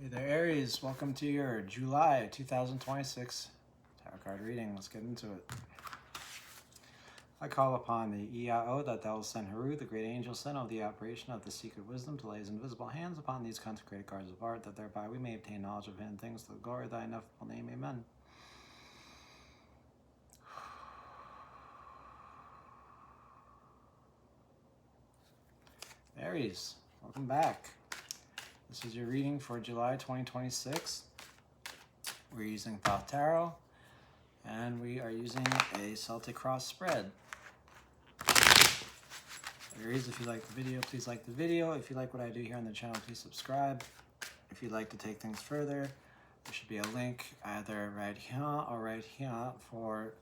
Hey there, Aries. Welcome to your July 2026 tarot card reading. Let's get into it. I call upon the Iao that thou will send Haru, the great angel, sent of the operation of the secret wisdom, to lay his invisible hands upon these consecrated cards of art, that thereby we may obtain knowledge of hidden things to the glory of thy ineffable name. Amen. Aries, welcome back. This is your reading for July 2026. We're using Thoth Tarot, and we are using a Celtic Cross spread. Aries, if you like the video, please like the video. If you like what I do here on the channel, please subscribe. If you'd like to take things further, there should be a link either right here or right here for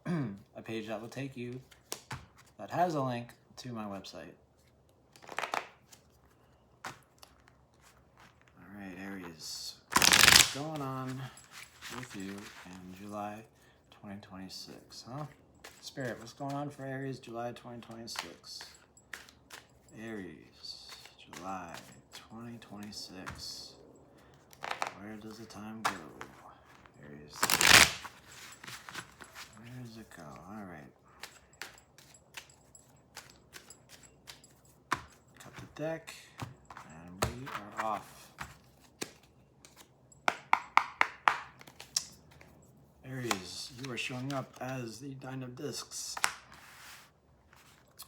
a page that will take you, that has a link to my website. All right, Aries, what's going on with you in July 2026, huh? Spirit, what's going on for Aries July 2026? Aries, July 2026. Where does the time go? Aries. Where does it go? All right. Cut the deck, and we are off. Aries, you are showing up as the Nine of Discs.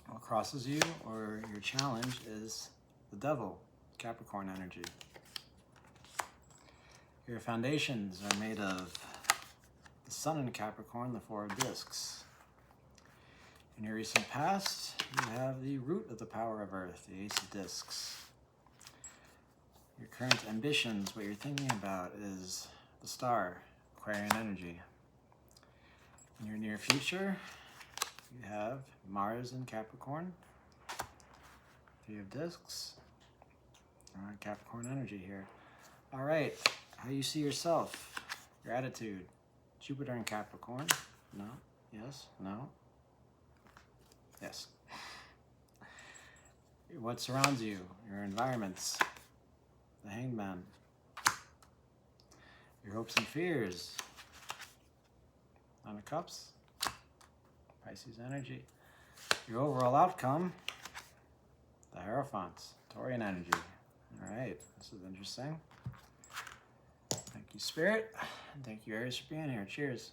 What crosses you, or your challenge, is the Devil, Capricorn energy. Your foundations are made of the Sun in Capricorn, the Four of Discs. In your recent past, you have the root of the power of Earth, the Ace of Discs. Your current ambitions, what you're thinking about, is the Star, Aquarian energy. In your near future, you have Mars in Capricorn, Three of Discs. All right, Capricorn energy here. All right, how you see yourself, your attitude. Jupiter in Capricorn. No, yes, no, yes. What surrounds you, your environments, the Hanged Man. Your hopes and fears. Nine of Cups, Pisces energy. Your overall outcome, the Hierophant, Taurian energy. All right, this is interesting. Thank you, Spirit. And thank you, Aries, for being here. Cheers.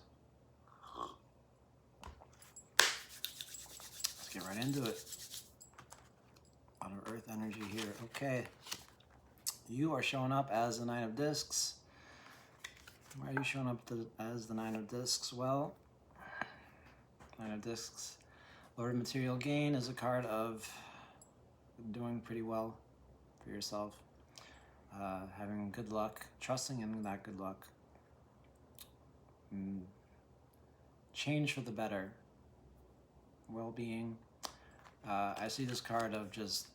Let's get right into it. A lot of Earth energy here. Okay. You are showing up as the Nine of Discs. Why are you showing up as the Nine of Discs? Well, Nine of Discs, Lord of Material Gain, is a card of doing pretty well for yourself, having good luck, trusting in that good luck, change for the better, well-being. I see this card of just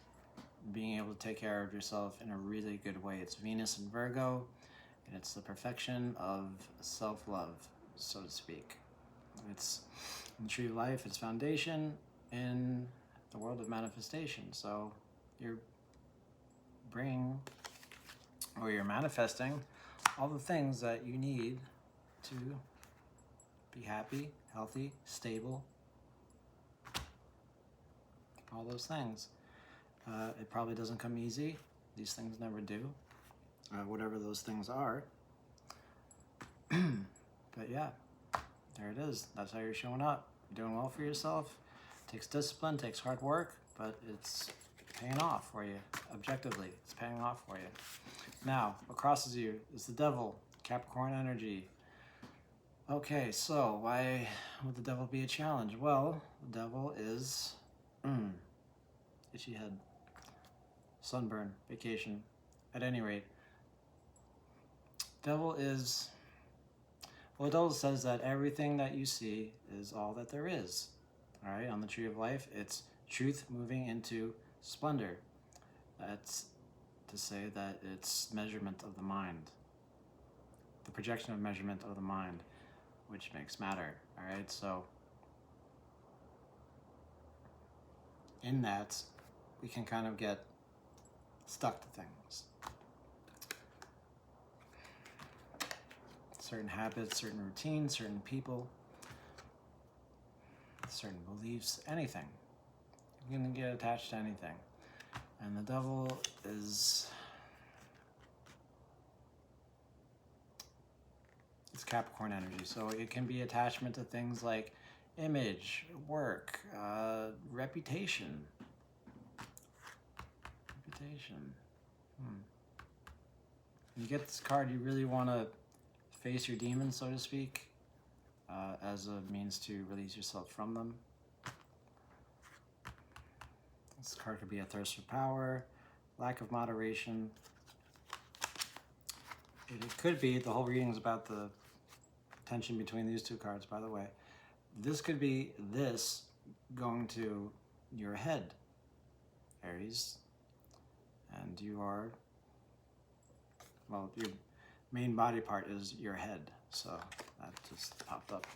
being able to take care of yourself in a really good way. It's Venus in Virgo, and it's the perfection of self-love, so to speak. It's in the Tree of Life, it's foundation in the world of manifestation. So you're manifesting all the things that you need to be happy, healthy, stable, all those things. It probably doesn't come easy. These things never do. Whatever those things are. But yeah, there it is. That's how you're showing up. You're doing well for yourself. It takes discipline, takes hard work, but it's paying off for you. Objectively, it's paying off for you. Now, what crosses you is the Devil, Capricorn energy. Okay, so why would the Devil be a challenge? Well, the Devil is itchy head, sunburn, vacation. At any rate, Devil is, well, the Devil says that everything that you see is all that there is. All right, on the Tree of Life, it's truth moving into splendor. That's to say that it's measurement of the mind, the projection of measurement of the mind, which makes matter. All right, so in that, we can kind of get stuck to things. certain habits, certain routines, certain people, certain beliefs, anything. You can get attached to anything. And the devil is, it's Capricorn energy. So it can be attachment to things like image, work, reputation. When you get this card, you really want to face your demons, so to speak, as a means to release yourself from them. This card could be a thirst for power, lack of moderation. It could be, the whole reading is about the tension between these two cards, by the way. This could be this going to your head, Aries. And you are, well, your main body part is your head. So that just popped up.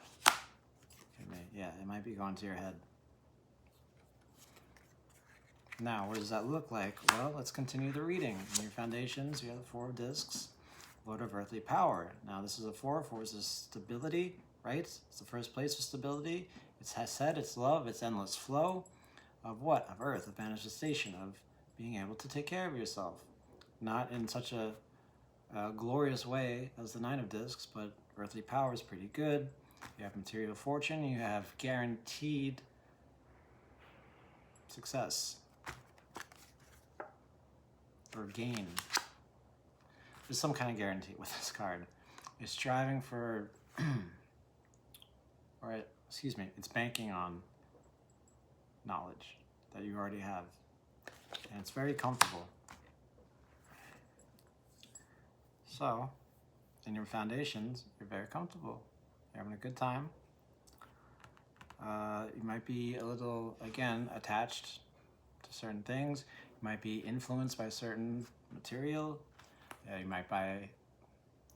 Yeah, it might be going to your head. Now, what does that look like? Well, let's continue the reading. In your foundations, you have the Four of Discs, Lord of Earthly Power. Now, this is a four. Four is stability, right? It's the first place of stability. It's Hesed, it's love, it's endless flow. Of what? Of earth, of manifestation, of being able to take care of yourself. Not in such a glorious way as the Nine of Discs, but earthly power is pretty good. You have material fortune, you have guaranteed success or gain. There's some kind of guarantee with this card. You're striving for, it's banking on knowledge that you already have. And it's very comfortable. So, in your foundations, you're very comfortable. You're having a good time. You might be a little, again, attached to certain things. You might be influenced by certain material. You might buy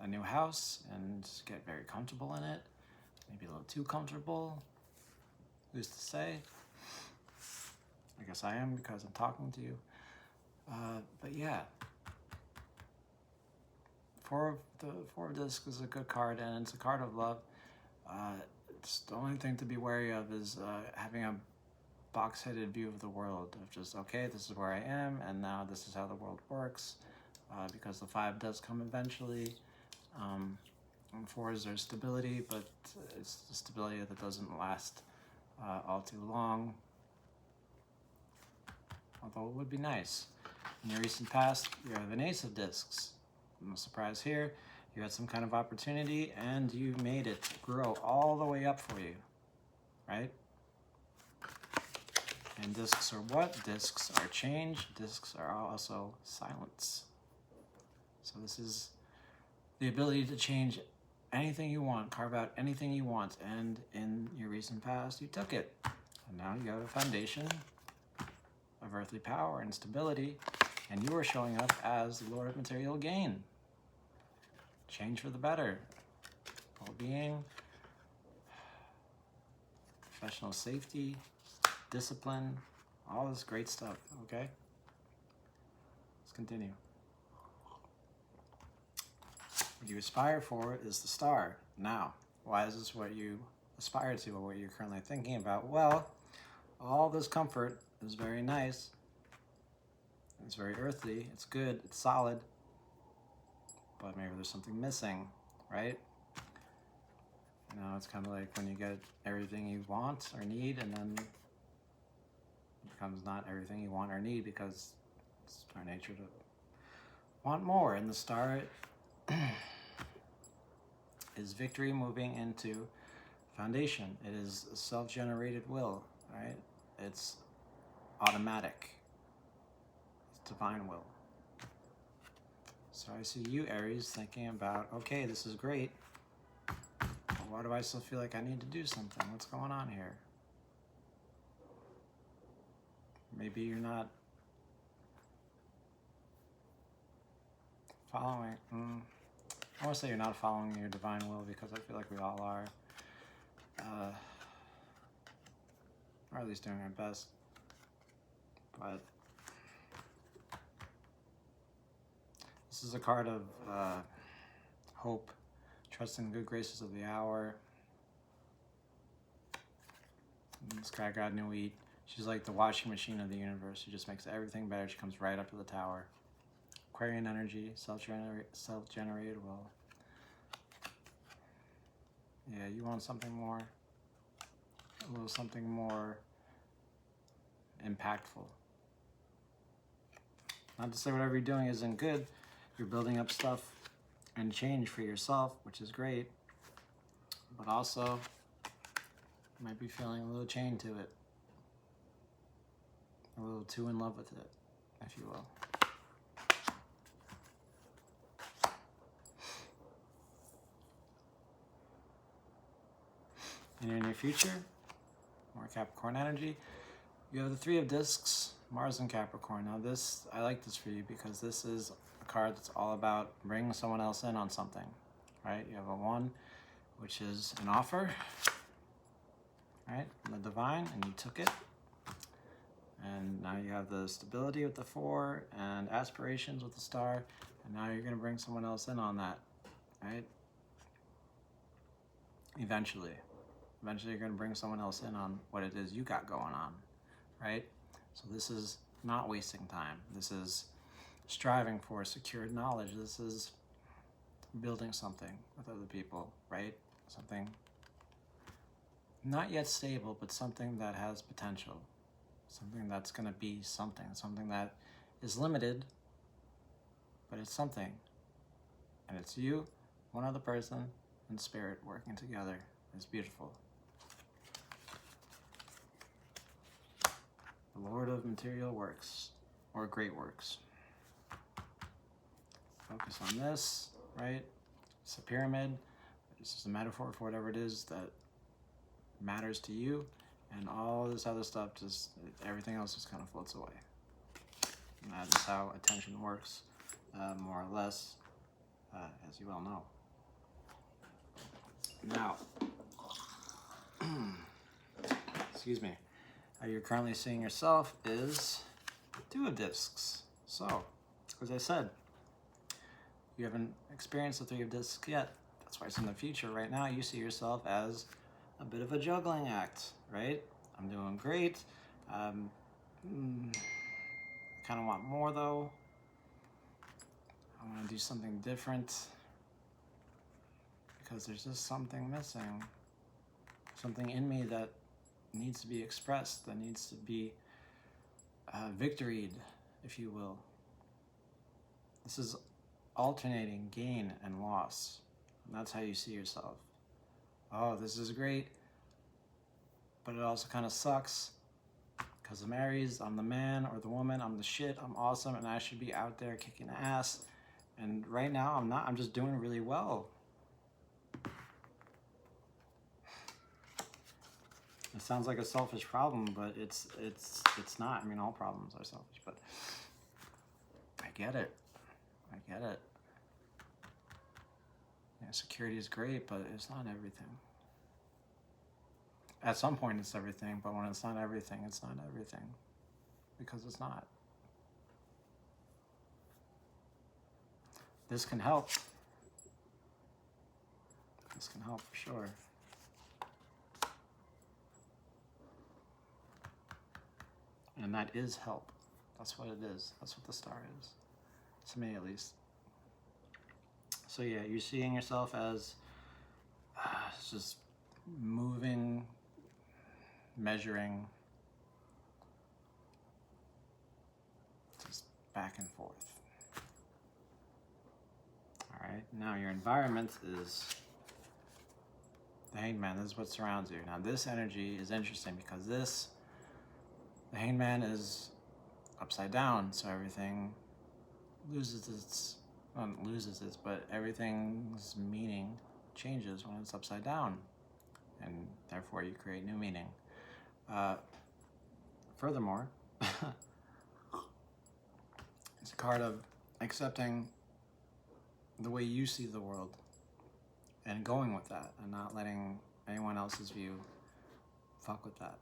a new house and get very comfortable in it. Maybe a little too comfortable. Who's to say? I guess I am because I'm talking to you. But yeah. Four of Discs is a good card, and it's a card of love. It's the only thing to be wary of is having a box-headed view of the world, of just, okay, this is where I am, and now this is how the world works, because the Five does come eventually. On Fours, there's stability, but it's the stability that doesn't last all too long, although it would be nice. In your recent past, you have an Ace of Discs. No surprise here. You had some kind of opportunity, and you made it grow all the way up for you, right? And discs are what? Discs are change. Discs are also silence. So this is the ability to change anything you want, carve out anything you want, and in your recent past, you took it. And now you have a foundation of earthly power and stability, and you are showing up as the Lord of Material Gain. Change for the better. Well-being, professional safety, discipline, all this great stuff, okay? Let's continue. What you aspire for is the star. Now, why is this what you aspire to or what you're currently thinking about? Well, all this comfort is very nice. It's very earthly. It's good. It's solid. But maybe there's something missing, right? You know, it's kind of like when you get everything you want or need, and then it becomes not everything you want or need because it's our nature to want more. And the star is victory moving into foundation. It is a self-generated will, right? It's automatic. It's divine will. So I see you, Aries, thinking about, okay, this is great, but why do I still feel like I need to do something? What's going on here? Maybe you're not following, I want to say you're not following your divine will because I feel like we all are, or at least doing our best, but this is a card of hope, Trust in the good graces of the hour. And this guy got new wheat. She's like the washing machine of the universe. She just makes everything better. She comes right up to the tower. Aquarian energy, self-generated will. Yeah, you want something more, a little something more impactful. Not to say whatever you're doing isn't good. You're building up stuff and change for yourself, which is great. But also, you might be feeling a little chained to it. A little too in love with it, if you will. In your near future, more Capricorn energy. You have the Three of Discs, Mars and Capricorn. Now this, I like this for you because this is a card that's all about bringing someone else in on something, right? You have a 1, which is an offer, right? From the divine, and you took it. And now you have the stability with the 4 and aspirations with the star. And now you're gonna bring someone else in on that, right? Eventually you're gonna bring someone else in on what it is you got going on, right? So this is not wasting time. This is striving for secured knowledge. This is building something with other people, right? Something not yet stable, but something that has potential. Something that's gonna be something that is limited, but it's something. And it's you, one other person, and spirit working together. It's beautiful. The Lord of Material Works, or Great Works. Focus on this, right? It's a pyramid. This is a metaphor for whatever it is that matters to you, and all this other stuff, just everything else just kind of floats away. And that is how attention works, more or less, as you well know. Now, excuse me, how you're currently seeing yourself is 2 of Discs. So, as I said, you haven't experienced the 3 of Discs yet. That's why it's in the future. Right now, you see yourself as a bit of a juggling act, right? I'm doing great. Kind of want more though. I want to do something different because there's just something missing. Something in me that needs to be expressed, that needs to be victoried, if you will. This is alternating gain and loss. And that's how you see yourself. Oh, this is great, but it also kind of sucks because I'm Aries, I'm the man or the woman, I'm the shit, I'm awesome, and I should be out there kicking ass. And right now I'm not, I'm just doing really well. It sounds like a selfish problem, but it's not. I mean, all problems are selfish, but I get it. I get it. Yeah, security is great, but it's not everything. At some point it's everything, but when it's not everything, it's not everything. Because it's not. This can help. This can help for sure. And that is help. That's what it is. That's what the star is. To me, at least. So yeah, you're seeing yourself as just moving, measuring, just back and forth. All right, now your environment is the Hanged Man. This is what surrounds you. Now this energy is interesting because the Hanged Man is upside down, so everything loses its, not loses its, but everything's meaning changes when it's upside down, and therefore you create new meaning. Furthermore, it's a card of accepting the way you see the world and going with that and not letting anyone else's view fuck with that.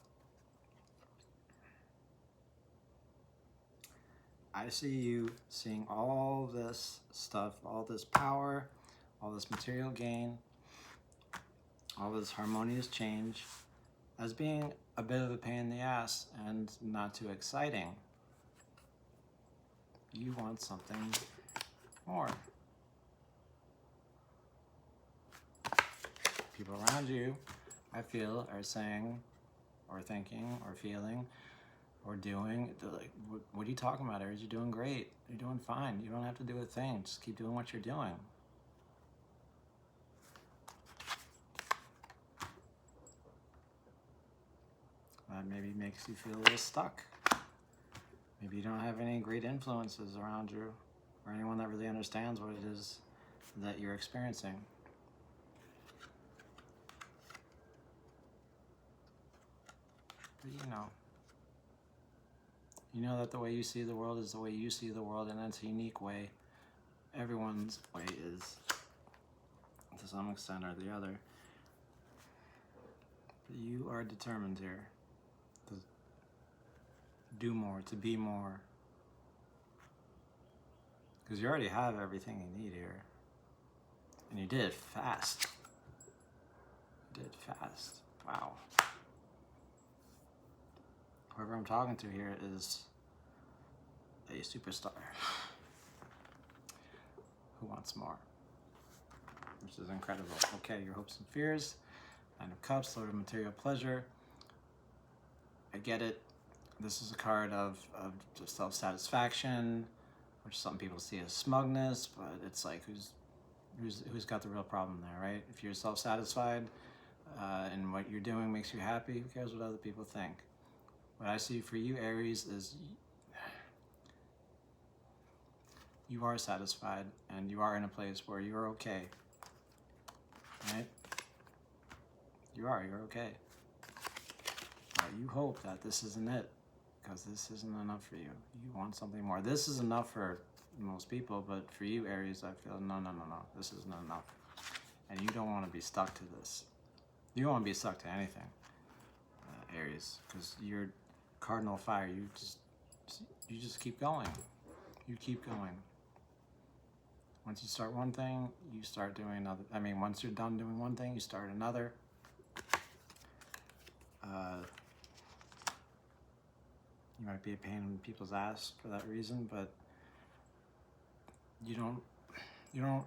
I see you seeing all this stuff, all this power, all this material gain, all this harmonious change as being a bit of a pain in the ass and not too exciting. You want something more. People around you, I feel, are saying or thinking or feeling or doing, they're like, what are you talking about, Aries? You're doing great. You're doing fine. You don't have to do a thing. Just keep doing what you're doing. That maybe makes you feel a little stuck. Maybe you don't have any great influences around you or anyone that really understands what it is that you're experiencing. But you know that the way you see the world is the way you see the world, and it's a unique way. Everyone's way is, to some extent or the other. But you are determined here to do more, to be more. Because you already have everything you need here. And you did it fast. You did it fast. Wow. Whoever I'm talking to here is a superstar who wants more, which is incredible. Okay, your hopes and fears, Nine of Cups, Lord of Material Pleasure. I get it. This is a card of just self-satisfaction, which some people see as smugness, but it's like who's got the real problem there, right? If you're self-satisfied and what you're doing makes you happy, who cares what other people think? What I see for you, Aries, is you are satisfied and you are in a place where you're okay, right? You're okay. But you hope that this isn't it, because this isn't enough for you. You want something more. This is enough for most people, but for you, Aries, I feel no, this isn't enough. And you don't want to be stuck to this. You don't want to be stuck to anything, Aries, because you're cardinal fire. You just keep going. You keep going. Once you start one thing, you start doing another. I mean, once you're done doing one thing, you start another. You might be a pain in people's ass for that reason, but you're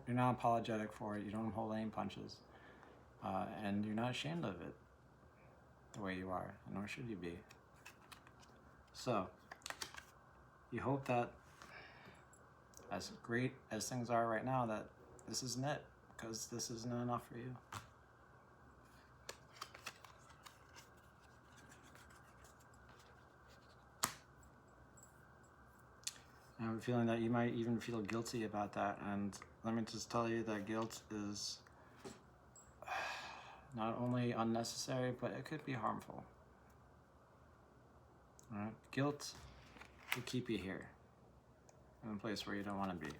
not apologetic for it. You don't hold any punches, and you're not ashamed of it the way you are, nor should you be. So, you hope that, as great as things are right now, that this isn't it, because this isn't enough for you. I have a feeling that you might even feel guilty about that, and let me just tell you that guilt is not only unnecessary, but it could be harmful. All right? Guilt will keep you here, in a place where you don't want to be.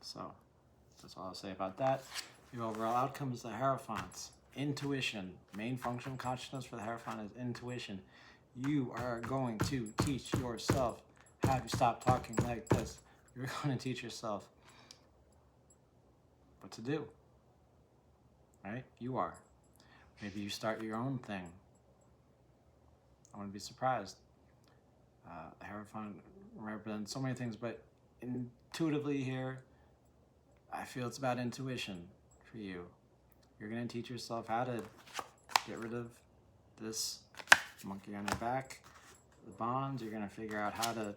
So, that's all I'll say about that. The overall outcome is the Hierophant. Intuition. Main function of consciousness for the Hierophant is intuition. You are going to teach yourself how to stop talking like this. You're going to teach yourself what to do. Right? You are. Maybe you start your own thing. I wouldn't be surprised. Hierophant represents so many things, but intuitively here, I feel it's about intuition for you. You're going to teach yourself how to get rid of this monkey on your back, the bonds. You're going to figure out how to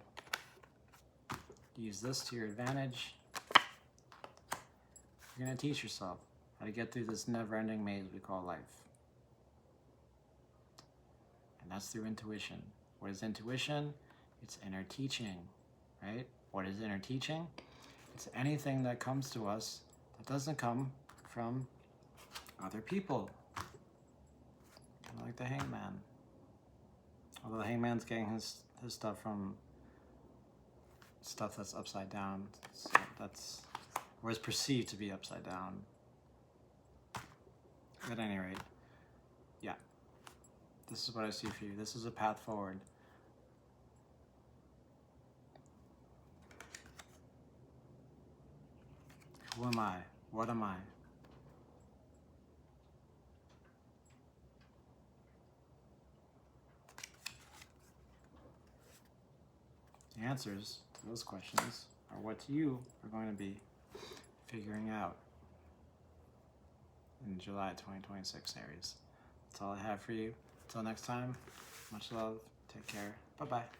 use this to your advantage. You're going to teach yourself how to get through this never-ending maze we call life. And that's through intuition. What is intuition? It's inner teaching, right? What is inner teaching? It's anything that comes to us that doesn't come from other people. Kind of like the Hangman. Although the Hangman's getting his stuff from stuff that's upside down. So that's, or is perceived to be upside down. At any rate, yeah. This is what I see for you. This is a path forward. Who am I? What am I? The answers to those questions are what you are going to be figuring out in July 2026, Aries. That's all I have for you. Until next time, much love. Take care. Bye-bye.